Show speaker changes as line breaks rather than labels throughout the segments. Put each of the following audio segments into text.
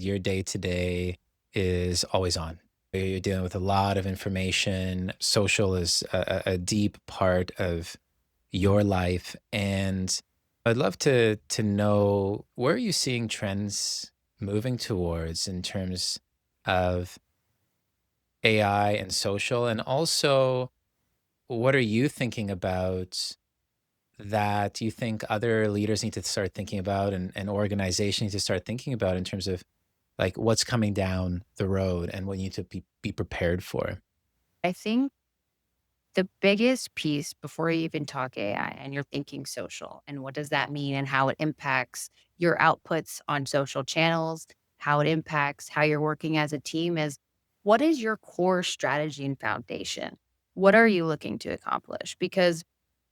Your day to day is always on. You're dealing with a lot of information. Social is a deep part of your life. And I'd love to know, where are you seeing trends moving towards in terms of AI and social? And also, what are you thinking about that you think other leaders need to start thinking about, and organizations need to start thinking about, in terms of like what's coming down the road and what you need to be prepared for?
I think the biggest piece before you even talk AI and you're thinking social and what does that mean and how it impacts your outputs on social channels, how it impacts how you're working as a team is, what is your core strategy and foundation? What are you looking to accomplish? Because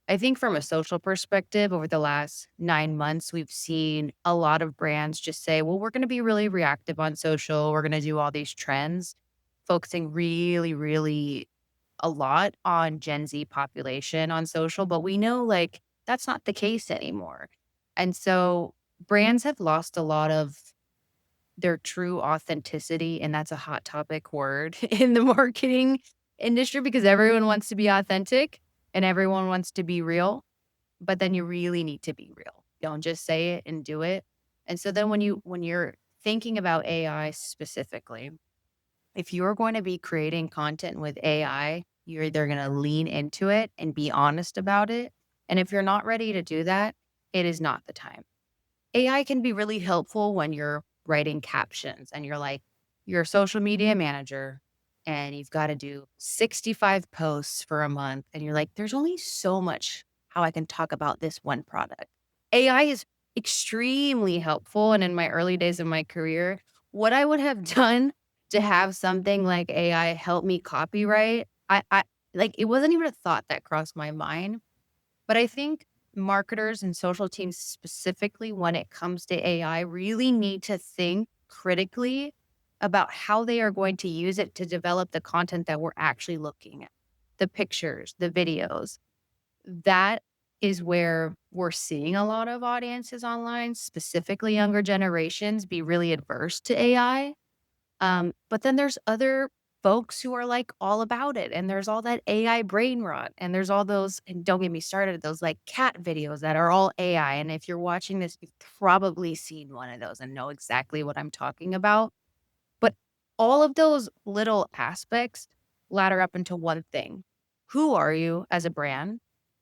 I think from a social perspective, over the last 9 months, we've seen a lot of brands just say, well, we're going to be really reactive on social. We're going to do all these trends, focusing really a lot on Gen Z population on social, but we know like that's not the case anymore. And so brands have lost a lot of their true authenticity. And that's a hot topic word in the marketing industry because everyone wants to be authentic and everyone wants to be real. But then you really need to be real. Don't just say it and do it. And so then when you're thinking about AI specifically, if you're going to be creating content with AI, you're either going to lean into it and be honest about it. And if you're not ready to do that, it is not the time. AI can be really helpful when you're writing captions and you're like, you're a social media manager and you've got to do 65 posts for a month. And you're like, there's only so much how I can talk about this one product. AI is extremely helpful. And in my early days of my career, what I would have done to have something like AI help me copyright, I like it wasn't even a thought that crossed my mind. But I think marketers and social teams specifically when it comes to AI really need to think critically about how they are going to use it to develop the content that we're actually looking at. The pictures, the videos. That is where we're seeing a lot of audiences online, specifically younger generations, be really adverse to AI. But then there's other folks who are like all about it. And there's all that AI brain rot. And there's all those, and don't get me started, those like cat videos that are all AI. And if you're watching this, you've probably seen one of those and know exactly what I'm talking about. But all of those little aspects ladder up into one thing. Who are you as a brand?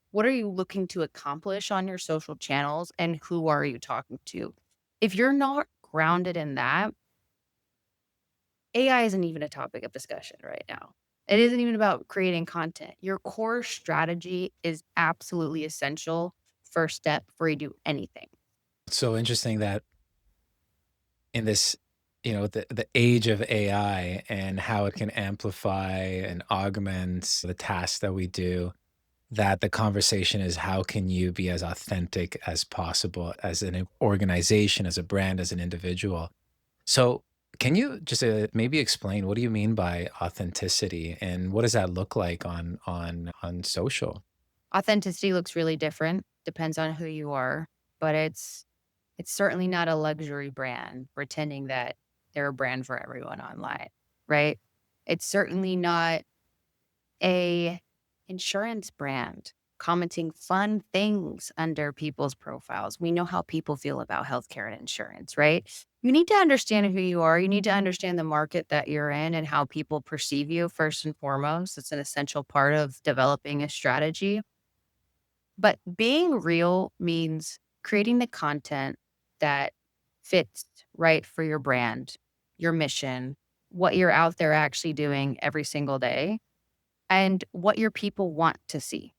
What are you looking to accomplish on your social channels? And who are you talking to? If you're not grounded in that, AI isn't even a topic of discussion right now. It isn't even about creating content. Your core strategy is absolutely essential first step before you do anything.
It's so interesting that in this, the age of AI and how it can amplify and augment the tasks that we do, that the conversation is, how can you be as authentic as possible as an organization, as a brand, as an individual? So, can you just maybe explain, what do you mean by authenticity, and what does that look like on social?
Authenticity looks really different, depends on who you are, but it's certainly not a luxury brand pretending that they're a brand for everyone online, right? It's certainly not a insurance brand commenting fun things under people's profiles. We know how people feel about healthcare and insurance, right? You need to understand who you are. You need to understand the market that you're in and how people perceive you first and foremost. It's an essential part of developing a strategy. But being real means creating the content that fits right for your brand, your mission, what you're out there actually doing every single day and what your people want to see.